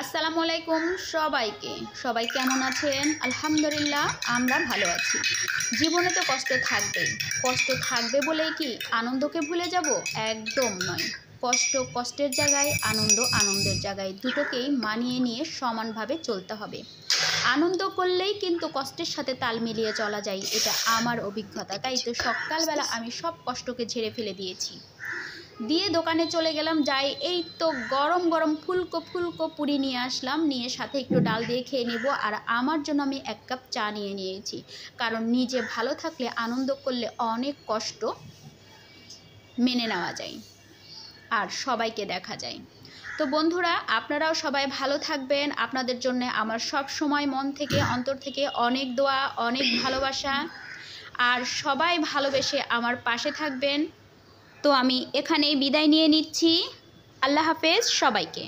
আসসালামু আলাইকুম সবাইকে। সবাই কেমন আছেন? আলহামদুলিল্লাহ আমরা ভালো আছি। জীবনে তো কষ্ট থাকবেই। কষ্ট থাকবে বলেই কি আনন্দকে ভুলে যাব? একদম নয়। কষ্ট কষ্টের জায়গায়, আনন্দ আনন্দের জায়গায়, দুটোকেই মানিয়ে নিয়ে সমানভাবে চলতে হবে। আনন্দ করলেই কিন্তু কষ্টের সাথে তাল মিলিয়ে চলা যায়, এটা আমার অভিজ্ঞতা। তাই তো সকালবেলা আমি সব কষ্টকে ঝেড়ে ফেলে দিয়েছি, দিয়ে দোকানে চলে গেলাম। যাই, এই তো গরম গরম ফুলকো ফুলকো পুরি নিয়ে আসলাম, নিয়ে সাথে একটু ডাল দিয়ে খেয়ে নেব। আর আমার জন্য আমি 1 কাপ চা নিয়ে নিয়েছি, কারণ নিজে ভালো থাকলে, আনন্দ করলে অনেক কষ্ট মেনে নেওয়া যায় আর সবাইকে দেখা যায়। তো বন্ধুরা, আপনারাও সবাই ভালো থাকবেন। আপনাদের জন্য আমার সব সময় মন থেকে, অন্তর থেকে অনেক দোয়া, অনেক ভালোবাসা। আর সবাই ভালোবেসে আমার পাশে থাকবেন। তো আমি এখানেই বিদায় নিয়ে নিচ্ছি। আল্লাহ হাফেজ সবাইকে।